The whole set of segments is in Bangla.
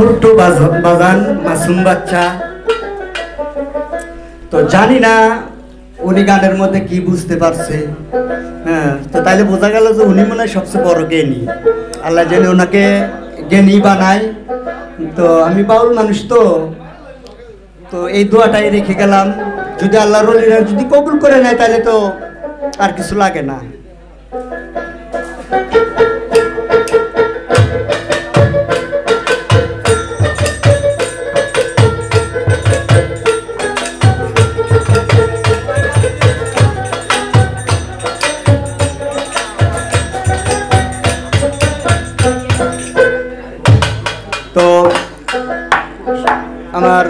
ছোট্ট বাজান মাসুম বাচ্চা। তো জানি না উনি গানের মধ্যে কি বুঝতে পারছে। হ্যাঁ, তো তাইলে বোঝা গেল যে উনি মনে হয় সবচেয়ে বড় জ্ঞানী। আল্লাহ যেন ওনাকে জ্ঞানী বানায়। তো আমি বাউল মানুষ, তো এই দোয়াটাই রেখে গেলাম। যদি আল্লাহর ওলিরা যদি কবুল করে নেয় তাহলে তো আর কিছু লাগে না। তো আমার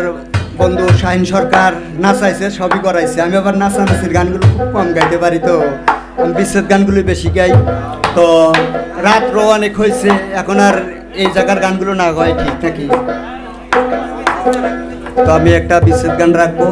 বন্ধু শাহিন সরকার নাচাইছে, সবই করাইছে। আমি আবার নাচানাচির গানগুলো খুব কম গাইতে পারি, তো আমি বিচ্ছেদ গানগুলো বেশি গাই। তো রাতও অনেক হয়েছে, এখন আর এই জায়গার গানগুলো না হয় ঠিক নাকি। তো আমি একটা বিচ্ছেদ গান রাখবো।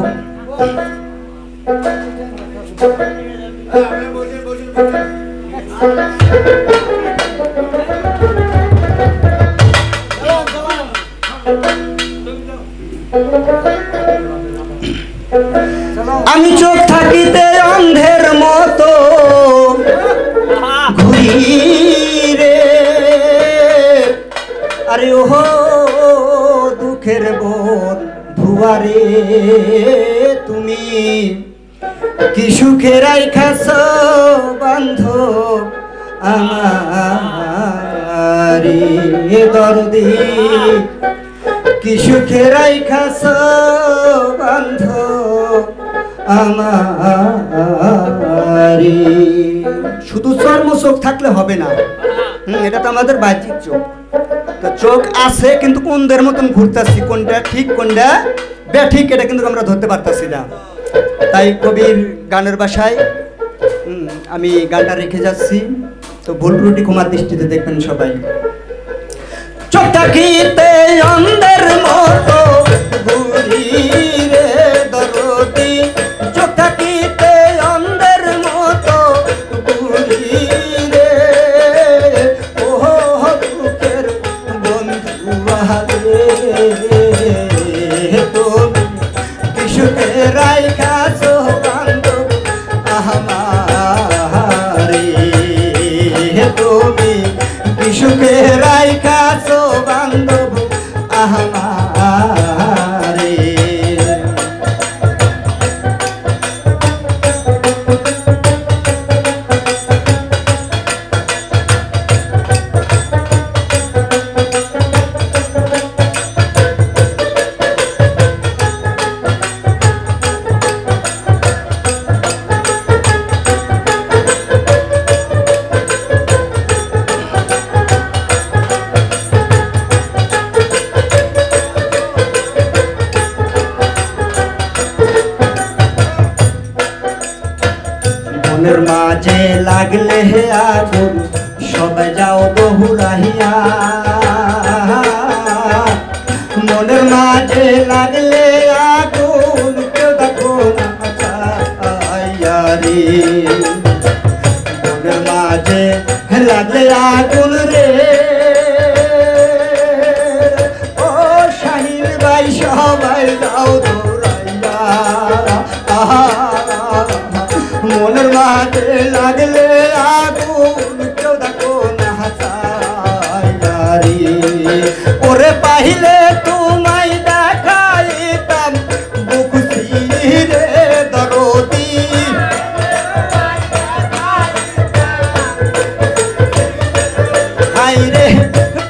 আমি চোখ থাকিতে অন্ধের মতো ঘুরি রে, আরে ওহো দুঃখের বোন ভুয়ারে, তুমি কি সুখে রাইখাছ বান্ধব আমারে দরদি, কি সুখে রাইখাছ বান্ধব আমারে। শুধু চর্ম চোখ থাকলে হবে না, এটা তো আমাদের বাহ্যিক চোখ। তো চোখ আছে কিন্তু কোনদের মতন ঘুরতেছি, কোনটা ঠিক কোনটা বেঠিক এটা কিন্তু আমরা ধরতে পারতাছি না। তাই কবির গানের ভাষায় আমি গানটা রেখে যাচ্ছি। তো ভুল ত্রুটি ক্ষমার দৃষ্টিতে দেখবেন সবাই। চোখ থাকিতে অন্ধের মতো ঘুরি রে দরদি, চোখ থাকিতে অন্ধের মতো ঘুরি রে, ওহো দুঃখের বন্ধু আরে, তুমি কি সুখে রাইখাছ বান্ধব আমারে, তুমি কি সুখে রাইখাছ বান্ধব আমারে। মনের মাঝে লাগলে হে আগুন সবাই যাও বহুরাহিয়া, মনের মাঝে লাগলে আগুন কেউ দেখো না চাইয়া রে, মনের মাঝে লাগলে আগুন রে, ও শাহিন ভাই সবাই যাও দৌড়াইয়া, মনের মাঝে লাগলে আগুন কেউ দেখো না চাইয়া রে, ওরে পাইলে তোমায় দেখাইতাম বুক রে দরদি, হাইরে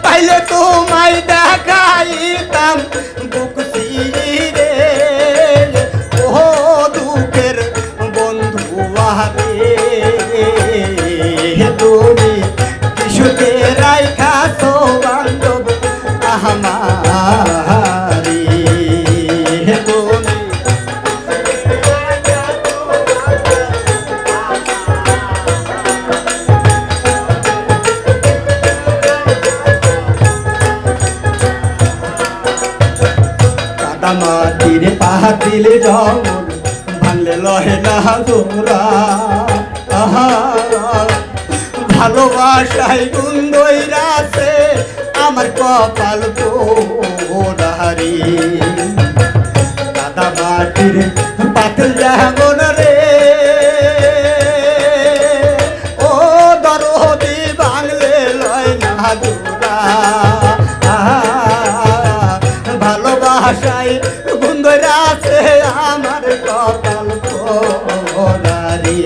পাইলে তোমায় দেখাইতাম বুক রে, ওহো দুঃখের বন্ধু আরে, তুমি কি সুখে রাইখাছ বান্ধব আমারে, তুমি কাদা মাটির পাহাড়িল জঙ্গল ভাঙলে লহে না তোরা, ভালোবাসায় গুন্দইরাছে আমার আমার কপাল পোড়ারে কাদা মাটির পাতিল যেমন রে ও দরদি বাংলে লয় না জোড়া ভালোবাসায় বন্ধুরা আছে আমার কপাল পোড়ারে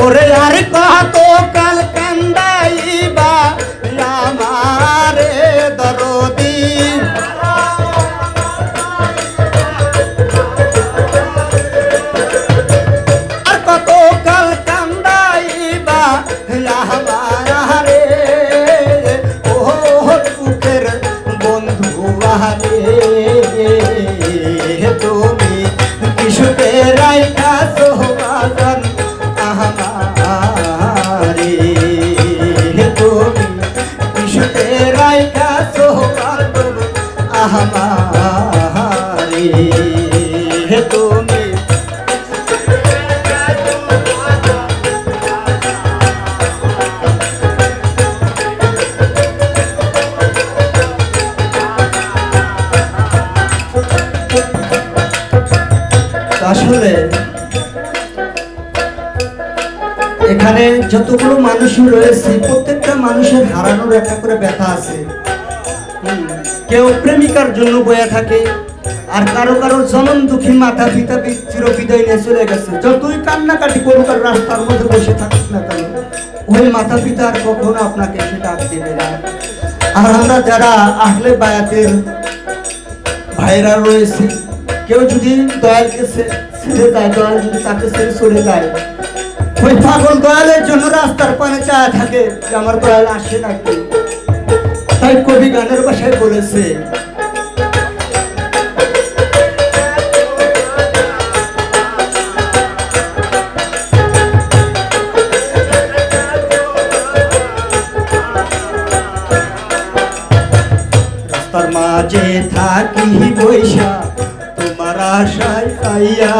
ওরে আর কত কাল কান্দাইবা আমারে দরদি আর কত কাল কান্দাইবা আমারে ও দুঃখের বন্ধু আরে তুমি কিশোরে রাইখা সোহাগান আমারে তুমি কিশোরে রাইখা সোহাগান আমারে তুমি আসলে এখানে যতগুলো মানুষ রয়েছে প্রত্যেকটা মানুষের হারানোর একটা করে ব্যথা আছে কেউ প্রেমিকার জন্য বয়ে থাকে আর কারো কারো জনম দুঃখী মাথা পিতা চিরবিদায় নিয়ে চলে গেছে যতই কান্নাকাটি করুক আর রাস্তার মধ্যে বসে থাকুক না কেন ওই মাথা পিতা আর কখনো আপনাকে এসে ডাক দেবে না আর আমরা যারা আহলে বায়াতের ভাইরা রয়েছে কেউ যদি দয়ালকে ছেড়ে যায় দয়াল যদি তাকে ছেড়ে চলে যায় ওই পাগল দয়ালের জন্য রাস্তার পানে চায় থাকে যে আমার দয়াল আসে নাকি তাই কবি গানের ভাষায় বলেছে রাস্তার মাঝে থাকি বৈশা তোমার আশায় পাইয়া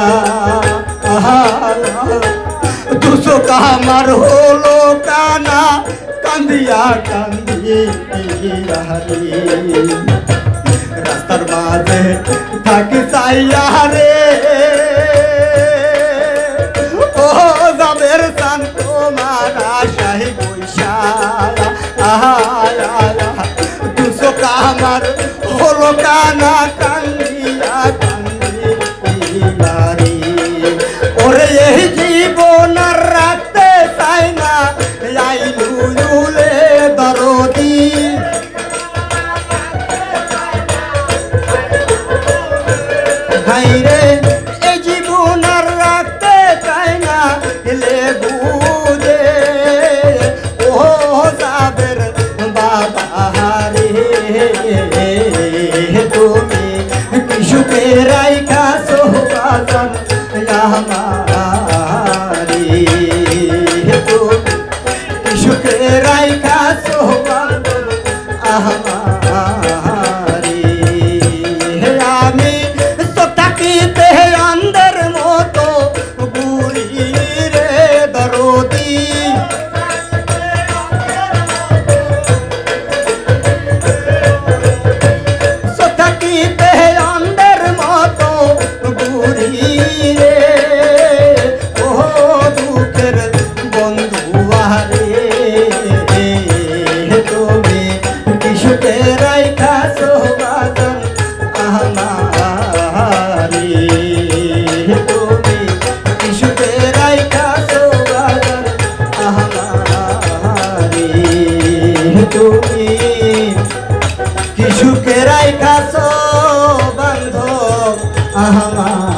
দুশো কামার হলো কানা কান্দিয়া কান্দিয়া রাস্তার মাঝে থাকি চাইয়া রে ও যাবের সান তোমার আশায় বৈশা দুশো কামার হলো কানা কান্দিয়া কান্দিয়া রে ওরে এই জীবন রাখতে চাই না আইনুলে দরদি ভাইরে এই জীবন রাখতে চাই না লেবু দে ও যাবের বাবা রে তুমি কিশোরে রাইখা সোহাগান আমারে তুমি কিশোরে রাইখা সোহাগান আমারে আমি তো তাকিতে অন্ধের মতো বুড়ি রে দরদি তাকিতে অন্ধের মতো বুড়ি রে ও দুঃখের বন্ধু আরে তুমি কিশোরে রাইখা সোহাগান আমারে তুমি কিশোরে রাইখা সোহাগান আমারে তুমি কিশোরে রাইখা সো বান্ধব আমার